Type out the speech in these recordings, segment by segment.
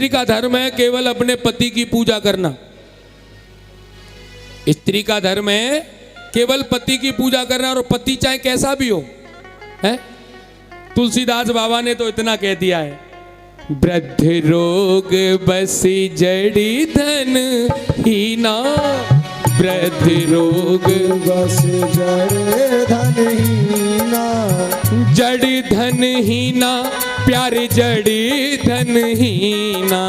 स्त्री का धर्म है केवल अपने पति की पूजा करना। स्त्री का धर्म है केवल पति की पूजा करना, और पति चाहे कैसा भी हो, है? तुलसीदास बाबा ने तो इतना कह दिया है, वृद्ध रोग बसी जड़ी धन हीना, वृद्ध रोग बसी जड़ी धन हीना, जड़ी धन हीना प्यारे जड़ी धन हीना,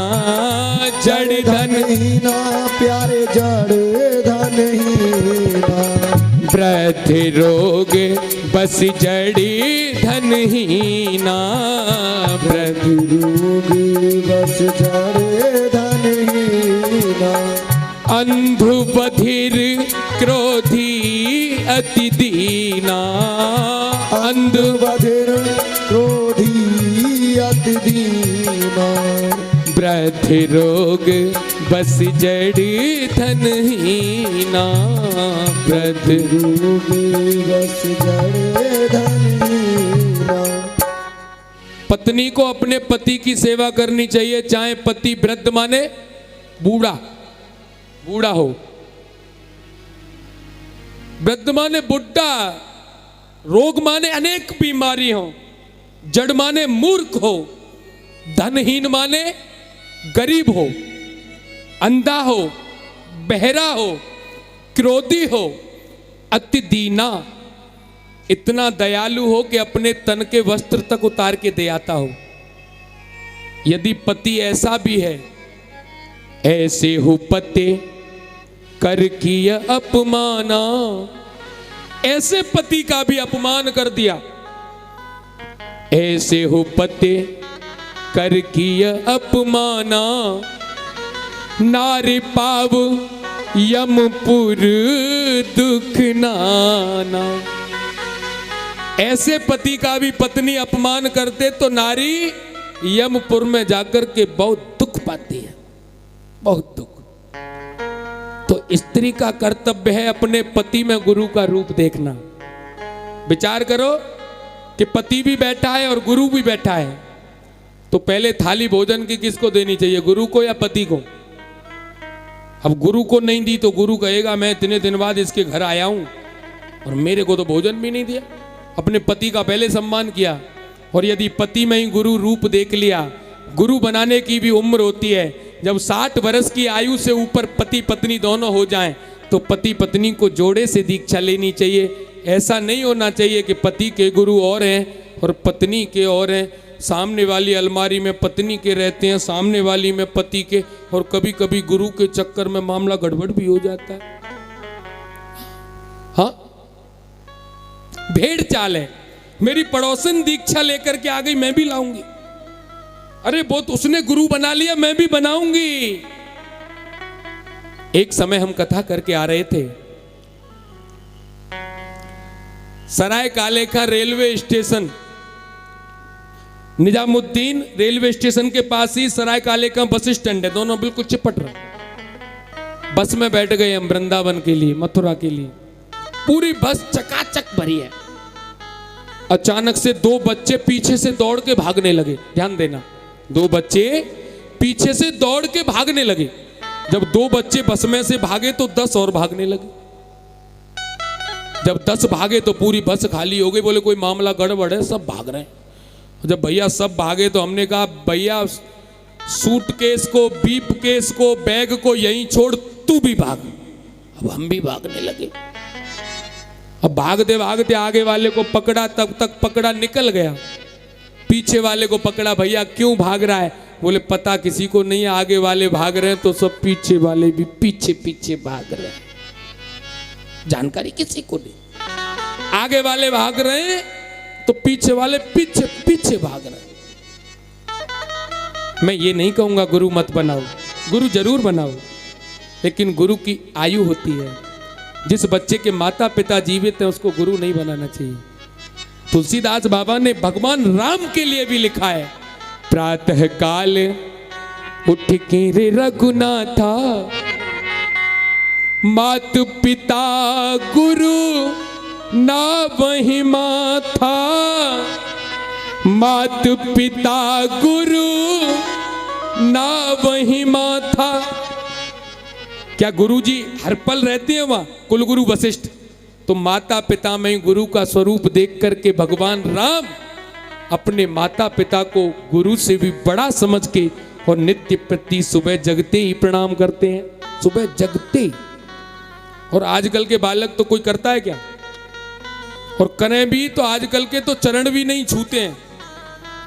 जड़ी धन हीना प्यारे जड़ी धन हीना, वृद्ध रोग बस जड़ी धन हीना, वृद्ध रोग बस जड़ी धन हीना, अंधु बधिर क्रोधी अति दीना, अंधु बधिर क्रोधी अति दीना, वृद्ध रोग बस जड़ी धन हीना, वृद्ध रोग बस जड़ी धन हीना। पत्नी को अपने पति की सेवा करनी चाहिए, चाहे पति वृद्ध माने बूढ़ा, बूढ़ा हो, वृद्ध माने बुढ़ा, रोग माने अनेक बीमारी हो, जड़ माने मूर्ख हो, धनहीन माने गरीब हो, अंधा हो, बहरा हो, क्रोधी हो, अति दीना, इतना दयालु हो कि अपने तन के वस्त्र तक उतार के दे आता हो। यदि पति ऐसा भी है, ऐसे हो पते कर किया अपमाना, ऐसे पति का भी अपमान कर दिया, ऐसे हो पते कर किया अपमाना, नारी पाव यमपुर दुख नाना, ऐसे पति का भी पत्नी अपमान करते तो नारी यमपुर में जाकर के बहुत दुख पाती है, बहुत दुख। तो स्त्री का कर्तव्य है अपने पति में गुरु का रूप देखना। विचार करो कि पति भी बैठा है और गुरु भी बैठा है, तो पहले थाली भोजन की किसको देनी चाहिए, गुरु को या पति को? अब गुरु को नहीं दी तो गुरु कहेगा मैं इतने दिन बाद इसके घर आया हूं और मेरे को तो भोजन भी नहीं दिया। अपने पति का पहले सम्मान किया। और यदि पति में ही गुरु रूप देख लिया, गुरु बनाने की भी उम्र होती है, जब 60 वर्ष की आयु से ऊपर पति पत्नी दोनों हो जाएं तो पति पत्नी को जोड़े से दीक्षा लेनी चाहिए। ऐसा नहीं होना चाहिए कि पति के गुरु और हैं और पत्नी के और हैं, सामने वाली अलमारी में पत्नी के रहते हैं, सामने वाली में पति के, और कभी कभी गुरु के चक्कर में मामला गड़बड़ भी हो जाता है। हाँ, भेड़ चाल है, मेरी पड़ोसन दीक्षा लेकर के आ गई, मैं भी लाऊंगी, अरे वो तो उसने गुरु बना लिया, मैं भी बनाऊंगी। एक समय हम कथा करके आ रहे थे, सराय काले का railway station, Nizamuddin railway station के पास ही सराय काले का बस स्टैंड है, दोनों बिल्कुल चिपट रहे। बस में बैठ गए हम वृंदावन के लिए, मथुरा के लिए, पूरी बस चकाचक भरी है। अचानक से 2 बच्चे पीछे से दौड़ के भागने लगे, ध्यान देना, 2 बच्चे पीछे से दौड़ के भागने लगे। जब 2 बच्चे बस में से भागे तो 10 और भागने लगे। जब 10 भागे तो पूरी बस खाली हो गई। बोले कोई मामला गड़बड़ है, सब भाग रहे हैं। जब भैया सब भागे तो हमने कहा भैया सूटकेस को, बीप केस को, बैग को यहीं छोड़, तू भी भाग। अब हम भी भागने लगे। अब भागते भागते आगे वाले को पकड़ा, तब तक पकड़ा, निकल गया। पीछे वाले को पकड़ा, भैया क्यों भाग रहा है? बोले पता किसी को नहीं, आगे वाले भाग रहे हैं तो सब पीछे वाले भी पीछे पीछे भाग रहे हैं, जानकारी किसी को नहीं। आगे वाले भाग रहे हैं तो पीछे वाले पीछे पीछे भाग रहे हैं। मैं ये नहीं कहूंगा गुरु मत बनाओ, गुरु जरूर बनाओ, लेकिन गुरु की आयु होती है। जिस बच्चे के माता पिता जीवित हैं उसको गुरु नहीं बनाना चाहिए। तुलसीदास बाबा ने भगवान राम के लिए भी लिखा है, प्रातः काल उठ के रे रघुनाथा, मात पिता गुरु ना वही माथा, मात पिता गुरु ना वही माथा। क्या गुरुजी हर पल रहते हैं वहां? कुलगुरु वशिष्ठ। तो माता पिता में गुरु का स्वरूप देख करके भगवान राम अपने माता पिता को गुरु से भी बड़ा समझ के और नित्य प्रति सुबह जगते ही प्रणाम करते हैं, सुबह जगते ही। और आजकल के बालक तो कोई करता है क्या? और करें भी तो आजकल के तो चरण भी नहीं छूते हैं,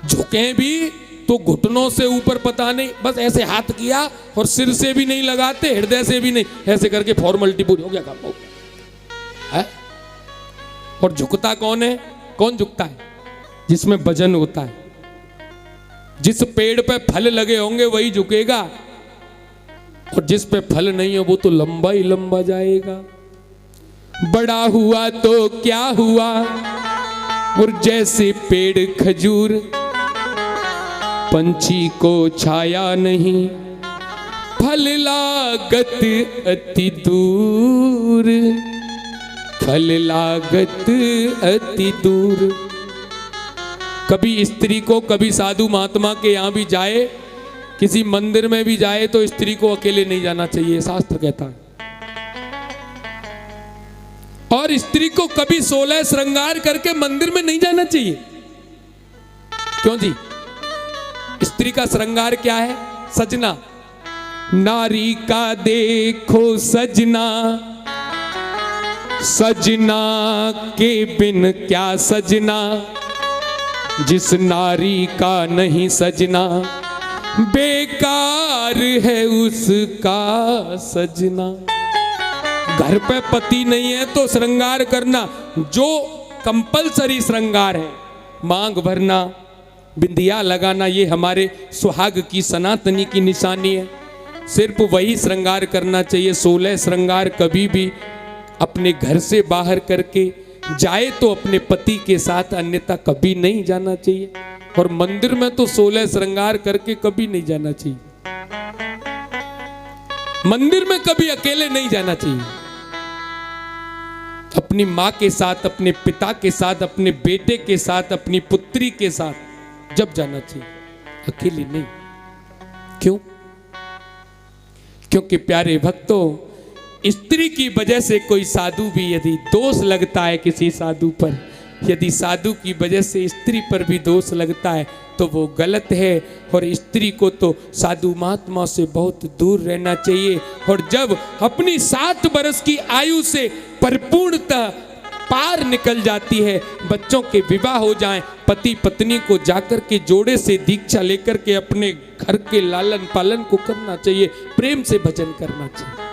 झुके भी तो घुटनों से ऊपर पता नहीं, बस ऐसे हाथ किया और सिर से भी नहीं लगाते, हृदय से भी नहीं, ऐसे करके फॉर्मेलिटी पूरी हो गया काम है। और झुकता कौन है? कौन झुकता है? जिसमें वजन होता है। जिस पेड़ पे फल लगे होंगे वही झुकेगा, और जिस पे फल नहीं है वो तो लंबा ही लंबा जाएगा। बड़ा हुआ तो क्या हुआ, और जैसे पेड़ खजूर, पंछी को छाया नहीं, फल लागत अति दूर, फल लागत अति दूर। कभी स्त्री को, कभी साधु महात्मा के यहां भी जाए, किसी मंदिर में भी जाए तो स्त्री को अकेले नहीं जाना चाहिए, शास्त्र कहता है। और स्त्री को कभी 16 श्रृंगार करके मंदिर में नहीं जाना चाहिए। क्यों जी? स्त्री का श्रृंगार क्या है? सजना। नारी का देखो सजना, सजना के बिन क्या सजना, जिस नारी का नहीं सजना, बेकार है उसका सजना। घर पे पति नहीं है तो श्रृंगार करना, जो कंपलसरी श्रृंगार है, मांग भरना, बिंदिया लगाना, ये हमारे सुहाग की सनातनी की निशानी है। सिर्फ वही श्रृंगार करना चाहिए। 16 श्रृंगार कभी भी अपने घर से बाहर करके जाए तो अपने पति के साथ, अन्यथा कभी नहीं जाना चाहिए। और मंदिर में तो 16 श्रृंगार करके कभी नहीं जाना चाहिए। मंदिर में कभी अकेले नहीं जाना चाहिए। अपनी मां के साथ, अपने पिता के साथ, अपने बेटे के साथ, अपनी पुत्री के साथ जब जाना चाहिए, अकेले नहीं। क्यों? क्योंकि प्यारे भक्तों, स्त्री की वजह से कोई साधु भी यदि दोष लगता है किसी साधु पर, यदि साधु की वजह से स्त्री पर भी दोष लगता है तो वो गलत है। और स्त्री को तो साधु महात्मा से बहुत दूर रहना चाहिए। और जब अपनी 7 वर्ष की आयु से परिपूर्णता पार निकल जाती है, बच्चों के विवाह हो जाएं, पति पत्नी को जाकर के जोड़े से दीक्षा लेकर के अपने घर के लालन पालन को करना चाहिए, प्रेम से भजन करना चाहिए।